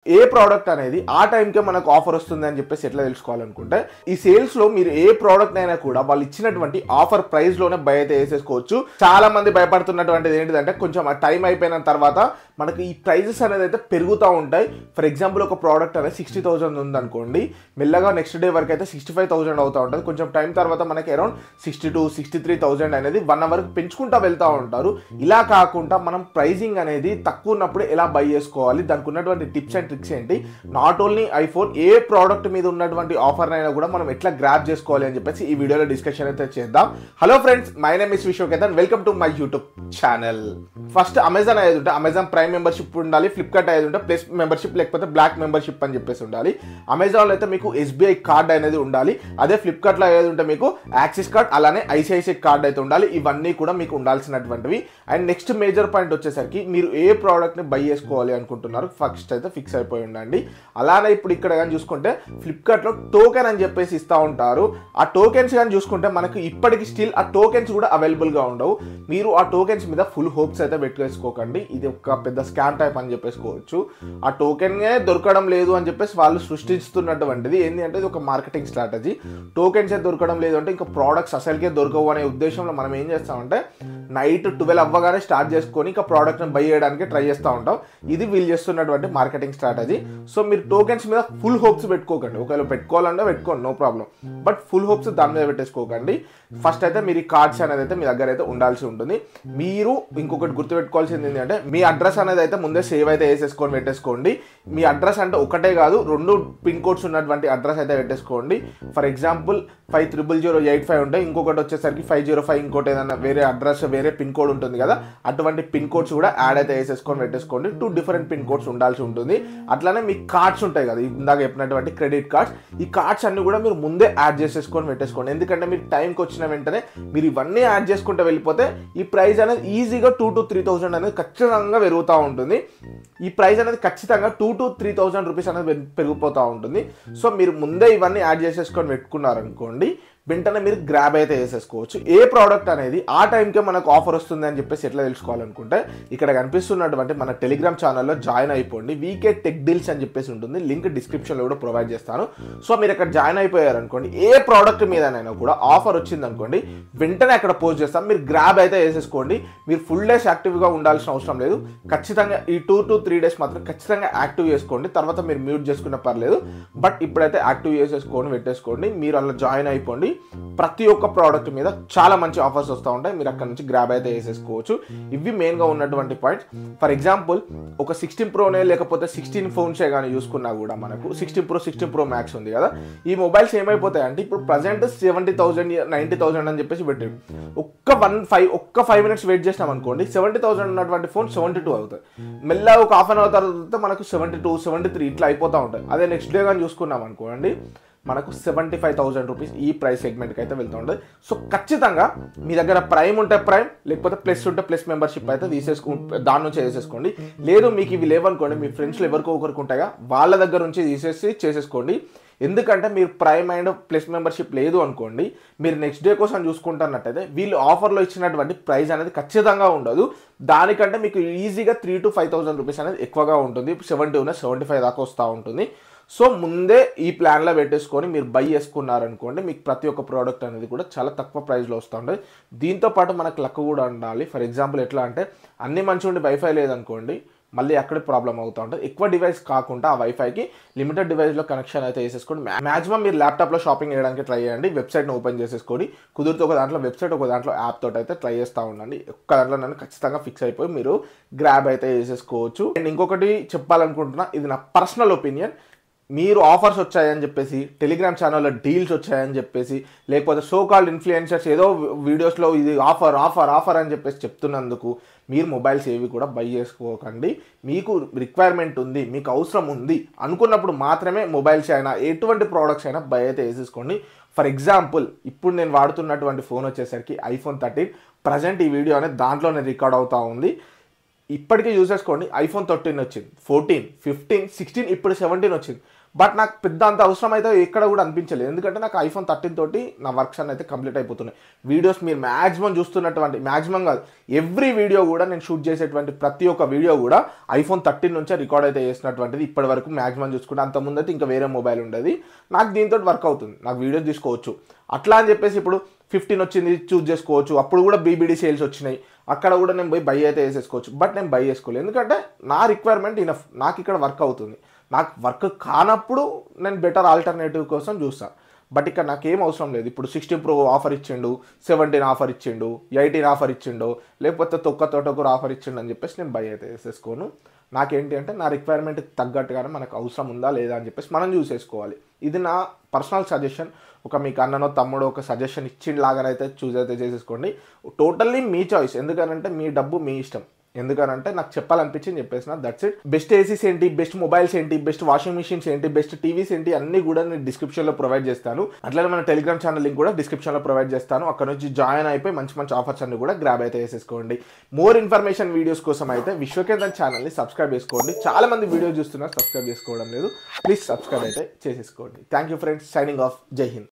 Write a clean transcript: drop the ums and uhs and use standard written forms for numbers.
ఏ product అనేది ఆ టైంకే మనకు ఆఫర్ వస్తుంది అని చెప్పేసి ఎట్లా తెలుసుకోవాలనుకుంటే ఈ సేల్స్ లో మీరు ఏ ప్రోడక్ట్ అయినా కూడా వాళ్ళు ఇచ్చినటువంటి ఆఫర్ ప్రైస్ లోనే బై అయితే వేసేసుకోవచ్చు. చాలా మంది భయపడుతున్నటువంటిది ఏంటిదంటే కొంచెం ఆ టైం అయిపోయిన తర్వాత మనకి ఈ ప్రైజెస్ అనేది అయితే పెరుగుతూ ఉంటాయి. ఫర్ ఎగ్జాంపుల్ ఒక ప్రోడక్ట్ అనేది 60,000 ఉందనుకోండి, మెల్లగా నెక్స్ట్ డే వరకు అయితే 65,000 అవుతూ ఉంటుంది. కొంచెం టైం తర్వాత మనకి అరౌండ్ 62,000-63,000 అనేది 1 అవర్ పెంచుకుంటూ వెళ్తూ ఉంటారు. ఇలా కాకుండా మనం ప్రైజింగ్ అనేది తక్కువ ఉన్నప్పుడు ఎలా బై చేసుకోవాలి, దానికి ఉన్నటువంటి టిప్స్ అండ్ ట్రిక్స్ ఏంటి, not only iPhone A product మీద ఉన్నటువంటి ఆఫర్ అయినా కూడా మనం ఎట్లా గ్రాప్ చేసుకోవాలి అని చెప్పేసి ఈ వీడియోలో డిస్కషన్ అయితే చేద్దాం. Hello friends, my name is Vishwaketan, welcome to my YouTube channel. First Amazon అయ్యేది ఉంటే అమెజాన్ ప్రైమ్ మెంబర్షిప్ ఉండాలి, ఫ్లిప్కార్ట్ అయ్యేది ఉంటే ప్లస్ మెంబర్షిప్ లేకపోతే బ్లాక్ మెంబర్షిప్ అని చెప్పేసి ఉండాలి. అమెజాన్లో అయితే మీకు ఎస్బీఐ కార్డ్ అనేది ఉండాలి, అదే ఫ్లిప్కార్ట్లో అయ్యేది ఉంటే మీకు యాక్సిస్ కార్డ్ అలానే ఐసిఐసిఐ కార్డ్ అయితే ఉండాలి. ఇవన్నీ కూడా మీకు ఉండాల్సినటువంటివి. అండ్ నెక్స్ట్ మేజర్ పాయింట్ వచ్చేసరికి మీరు ఏ ప్రోడక్ట్ని బై చేసుకోవాలి అనుకుంటున్నారు ఫస్ట్ అయితే ఫిక్స్ అయిపోయి ఉండండి. అలానే ఇప్పుడు ఇక్కడ కానీ చూసుకుంటే ఫ్లిప్కార్ట్లో టోకెన్ అని చెప్పేసి ఇస్తూ ఉంటారు. ఆ టోకెన్స్ కానీ చూసుకుంటే మనకు ఇప్పటికి స్టిల్ ఆ టోకెన్స్ కూడా అవైలబుల్గా ఉండవు. మీరు ఆ టోకెన్స్ మీద ఫుల్ హోప్స్ అయితే పెట్టుకోసుకోకండి, ఇది ఒక పెద్ద స్కామ్ టైప్ అని చెప్పేసుకోవచ్చు. ఆ టోకెన్నే దొరకడం లేదు అని చెప్పేసి వాళ్ళు సృష్టిస్తున్నటువంటిది ఏంటి అంటే ఇది ఒక మార్కెటింగ్ స్ట్రాటజీ. టోకెన్స్ దొరకడం లేదు అంటే ఇంకా ప్రోడక్ట్స్ అసలుకే దొరకవు అనే ఉద్దేశంలో మనం ఏం చేస్తామంటే నైట్ 12 అవ్వగానే స్టార్ట్ చేసుకొని ఇంకా ప్రోడక్ట్ని బై చేయడానికి ట్రై చేస్తూ ఉంటాం. ఇది వీళ్ళు చేస్తున్నటువంటి మార్కెటింగ్ స్ట్రాటజీ. సో మీరు టోకెన్స్ మీద ఫుల్ హోప్స్ పెట్టుకోకండి, ఒకవేళ పెట్టుకోవాలంటే పెట్టుకోండి, no problem, but full hopes దాని మీద పెట్టేసుకోకండి. ఫస్ట్ అయితే మీరు ఈ కార్డ్స్ అనేది అయితే మీ దగ్గర అయితే ఉండాల్సి ఉంటుంది. మీరు ఇంకొకటి గుర్తుపెట్టుకోవాల్సింది ఏంటంటే మీ అడ్రస్ అనేది అయితే ముందే సేవ్ అయితే వేసేసుకొని పెట్టేసుకోండి. మీ అడ్రస్ అంటే ఒకటే కాదు, 2 పిన్ కోడ్స్ ఉన్నటువంటి అడ్రస్ అయితే పెట్టేసుకోండి. ఫర్ ఎగ్జాంపుల్ 500085 ఉంటే ఇంకొకటి వచ్చేసరికి 505 ఇంకోటి ఏదైనా వేరే అడ్రస్ వేరే పిన్ కోడ్ ఉంటుంది కదా, అటువంటి పిన్ కోడ్స్ కూడా యాడ్ అయితే వేసేసుకొని పెట్టేసుకోండి. 2 డిఫరెంట్ పిన్ కోడ్స్ ఉండాల్సి ఉంటుంది. అట్లానే మీ కార్డ్స్ ఉంటాయి కదా, ఇందాక చెప్పినటువంటి క్రెడిట్ కార్డ్స్, ఈ కార్డ్స్ అన్ని కూడా మీరు ముందే యాడ్ చేసేసుకొని పెట్టేసుకోండి. ఎందుకంటే మీరు టైంకి వచ్చిన వెంటనే మీరు ఇవన్నీ యాడ్ చేసుకుంటూ వెళ్ళిపోతే ఈ ప్రైస్ అనేది ఈజీగా 2,000 to 3,000 అనేది ఖచ్చితంగా పెరుగుతూ ఉంటుంది. ఈ ప్రైస్ అనేది ఖచ్చితంగా 2,000 to 3,000 రూపీస్ అనేది పెరిగిపోతూ ఉంటుంది. సో మీరు ముందే ఇవన్నీ యాడ్ చేసేసుకొని పెట్టుకున్నారనుకోండి, వెంటనే మీరు గ్రాబ్ అయితే వేసేసుకోవచ్చు. ఏ ప్రోడక్ట్ అనేది ఆ టైంకే మనకు ఆఫర్ వస్తుంది అని చెప్పేసి ఎట్లా తెలుసుకోవాలనుకుంటే ఇక్కడ కనిపిస్తున్నటువంటి మన టెలిగ్రామ్ ఛానల్లో జాయిన్ అయిపోండి. వీకే టెక్ డీల్స్ అని చెప్పేసి ఉంటుంది, లింక్ డిస్క్రిప్షన్లో కూడా ప్రొవైడ్ చేస్తాను. సో మీరు అక్కడ జాయిన్ అయిపోయారనుకోండి, ఏ ప్రోడక్ట్ మీదనైనా కూడా ఆఫర్ వచ్చింది అనుకోండి, వెంటనే అక్కడ పోస్ట్ చేస్తాం, మీరు గ్రాబ్ అయితే వేసేసుకోండి. మీరు ఫుల్ డేస్ యాక్టివ్గా ఉండాల్సిన అవసరం లేదు. ఖచ్చితంగా ఈ 2 to 3 డేస్ మాత్రం ఖచ్చితంగా యాక్టివ్ చేసుకోండి, తర్వాత మీరు మ్యూట్ చేసుకున్న పర్లేదు, బట్ ఇప్పుడైతే యాక్టివ్ చేసేసుకొని పెట్టేసుకోండి. మీరు అలా జాయిన్ అయిపోండి. ప్రతి ఒక్క ప్రోడక్ట్ మీద చాలా మంచి ఆఫర్స్ వస్తూ ఉంటాయి, మీరు అక్కడ నుంచి గ్రాబ్ అయితే వేసేసుకోవచ్చు. ఇవి మెయిన్గా ఉన్నటువంటి పాయింట్స్. ఫర్ ఎగ్జాంపుల్ ఒక 16 ప్రోనే లేకపోతే 16 ఫోన్సే కానీ చూసుకున్నా కూడా మనకు 16 Pro 16 Pro Max ఉంది కదా, ఈ మొబైల్స్ ఏమైపోతాయి అంటే ఇప్పుడు ప్రజెంట్ 70,000 90,000 అని చెప్పేసి పెట్టారు. ఒక్క 5 minutes వెయిట్ చేసినాం అనుకోండి, 70,000 ఉన్నటువంటి ఫోన్ 72 అవుతుంది. మెల్లగా ఒక హాఫ్ అన్ అవర్ తర్వాత మనకు 72 73 ఇట్లా అయిపోతూ ఉంటాయి. అదే నెక్స్ట్ డే కానీ చూసుకున్నాం అనుకోండి, మనకు 75,000 రూపీస్ ఈ ప్రైస్ సెగ్మెంట్కి అయితే వెళ్తూ ఉంటుంది. సో ఖచ్చితంగా మీ దగ్గర ప్రైమ్ ఉంటే ప్రైమ్, లేకపోతే ప్లస్ ఉంటే ప్లస్ మెంబర్షిప్ అయితే దాని నుంచి వేసేసుకోండి. లేదు మీకు ఇవి లేవనుకోండి, మీ ఫ్రెండ్స్లో ఎవరికో ఒకరికి ఉంటాయిగా, వాళ్ళ దగ్గర నుంచి చేసేసుకోండి. ఎందుకంటే మీరు ప్రైమ్ అండ్ ప్లస్ మెంబర్షిప్ లేదు అనుకోండి, మీరు నెక్స్ట్ డే కోసం చూసుకుంటున్నట్టయితే వీళ్ళు ఆఫర్లో ఇచ్చినటువంటి ప్రైస్ అనేది ఖచ్చితంగా ఉండదు. దానికంటే మీకు ఈజీగా 3,000 to 5,000 రూపీస్ అనేది ఎక్కువగా ఉంటుంది. 70 ఉన్న 75 దాకా వస్తూ ఉంటుంది. సో ముందే ఈ ప్లాన్లో పెట్టేసుకొని మీరు బై చేసుకున్నారనుకోండి, మీకు ప్రతి ఒక్క ప్రోడక్ట్ అనేది కూడా చాలా తక్కువ ప్రైస్లో వస్తూ ఉంటుంది. దీంతోపాటు మనకు లక్ కూడా ఉండాలి. ఫర్ ఎగ్జాంపుల్ ఎట్లా అంటే అన్ని మంచి ఉండి వైఫై లేదనుకోండి, మళ్ళీ అక్కడే ప్రాబ్లం అవుతూ ఉంటుంది. ఎక్కువ డివైస్ కాకుండా ఆ వైఫైకి లిమిటెడ్ డివైస్లో కనెక్షన్ అయితే వేసేసుకోండి. మ్యాక్సిమం మీరు ల్యాప్టాప్లో షాపింగ్ చేయడానికి ట్రై చేయండి. వెబ్సైట్ని ఓపెన్ చేసేసుకొని కుదిరితే ఒక దాంట్లో వెబ్సైట్, ఒక దాంట్లో యాప్ తోటి అయితే ట్రై చేస్తూ ఉండండి. ఒక్క దాంట్లో నన్ను ఖచ్చితంగా ఫిక్స్ అయిపోయి మీరు గ్రాబ్ అయితే వేసేసుకోవచ్చు. అండ్ ఇంకొకటి చెప్పాలనుకుంటున్నా, ఇది నా పర్సనల్ ఒపీనియన్. మీరు ఆఫర్స్ వచ్చాయని చెప్పేసి టెలిగ్రామ్ ఛానల్లో డీల్స్ వచ్చాయని చెప్పేసి లేకపోతే సో కాల్డ్ ఇన్ఫ్లుయెన్సర్స్ ఏదో వీడియోస్లో ఇది ఆఫర్ ఆఫర్ ఆఫర్ అని చెప్పేసి చెప్తున్నందుకు మీరు మొబైల్స్ ఏవి కూడా బై చేసుకోకండి. మీకు రిక్వైర్మెంట్ ఉంది, మీకు అవసరం ఉంది అనుకున్నప్పుడు మాత్రమే మొబైల్స్ అయినా ఎటువంటి ప్రోడక్ట్స్ అయినా బై అయితే వేసేసుకోండి. ఫర్ ఎగ్జాంపుల్ ఇప్పుడు నేను వాడుతున్నటువంటి ఫోన్ వచ్చేసరికి iPhone 13. ప్రజెంట్ ఈ వీడియో అనేది దాంట్లోనే రికార్డ్ అవుతూ ఉంది. ఇప్పటికీ యూజ్ చేసుకోండి. ఐఫోన్ 13 వచ్చింది, 14, 15, 16, ఇప్పుడు 17 వచ్చింది. బట్ నాకు పెద్ద అంత అవసరం అయితే ఎక్కడ కూడా అనిపించలేదు. ఎందుకంటే నాకు ఐఫోన్ 13 తోటి నా వర్క్స్ అన్నీ అయితే కంప్లీట్ అయిపోతున్నాయి. వీడియోస్ మీరు మ్యాక్సిమం చూస్తున్నటువంటి, మ్యాక్సిమం కాదు ఎవ్రీ వీడియో కూడా నేను షూట్ చేసేటువంటి ప్రతి ఒక్క వీడియో కూడా ఐఫోన్ 13 నుంచే రికార్డ్ అయితే చేసినటువంటిది ఇప్పటి వరకు మ్యాక్సిమం చూసుకుంటే. అంత ముందైతే ఇంకా వేరే మొబైల్ ఉండేది, నాకు దీంతో వర్క్ అవుతుంది, నాకు వీడియో తీసుకోవచ్చు. అట్లా అని చెప్పేసి ఇప్పుడు 15 వచ్చింది చూస్ చేసుకోవచ్చు. అప్పుడు కూడా బీబీడీ సేల్స్ వచ్చినాయి, అక్కడ కూడా నేను పోయి బై అయితే వేసేసుకోవచ్చు. బట్ నేను బై చేసుకోలేదు, ఎందుకంటే నా రిక్వైర్మెంట్ ఇనఫ్, నాకు ఇక్కడ వర్క్ అవుతుంది. నాకు వర్క్ కానప్పుడు నేను బెటర్ ఆల్టర్నేటివ్ కోసం చూస్తాను. బట్ ఇక్కడ నాకేం అవసరం లేదు. ఇప్పుడు 16 Pro ఆఫర్ ఇచ్చిండు, 17 ఆఫర్ ఇచ్చిండు, 18 ఆఫర్ ఇచ్చిండు, లేకపోతే తొక్కతోటొకరు ఆఫర్ ఇచ్చిండు అని చెప్పేసి నేను బై అయితే వేసేసుకోను. నాకేంటి అంటే నా రిక్వైర్మెంట్కి తగ్గట్టుగానే మనకు అవసరం ఉందా లేదా అని చెప్పేసి మనం చూసేసుకోవాలి. ఇది నా పర్సనల్ సజెషన్. ఒక మీకు అన్ననో తమ్ముడో ఒక సజెషన్ ఇచ్చింలాగానైతే చూస్ అయితే చేసేసుకోండి. టోటల్లీ మీ చాయిస్, ఎందుకనంటే మీ డబ్బు మీ ఇష్టం. ఎందుకనంటే నాకు చెప్పాలనిపించింది చెప్పేసిన, దట్స్ ఇట్. బెస్ట్ ఏసీస్ ఏంటి, బెస్ట్ మొబైల్స్ ఏంటి, బెస్ట్ వాషింగ్ మిషన్స్ ఏంటి, బెస్ట్ టీవీస్ ఏంటి అన్నీ కూడా నేను డిస్క్రిప్షన్లో ప్రొవైడ్ చేస్తాను. అట్లనే మన టెలిగ్రామ్ ఛానల్ లింక్ కూడా డిస్క్రిప్షన్లో ప్రొవైడ్ చేస్తాను. అక్కడ నుంచి జాయిన్ అయిపోయి మంచి మంచి ఆఫర్స్ అన్ని కూడా గ్రాబ్ అయితే వేసేసుకోండి. మోర్ ఇన్ఫర్మేషన్ వీడియోస్ కోసం అయితే విశ్వకేంద్రన్ ఛానల్ని సబ్స్క్రైబ్ చేసుకోండి. చాలా మంది వీడియోస్ చూస్తున్నారు, సబ్స్క్రైబ్ చేసుకోవడం లేదు. ప్లీజ్ సబ్స్క్రైబ్ అయితే చేసేసుకోండి. Thank you friends, signing off, జై హింద్.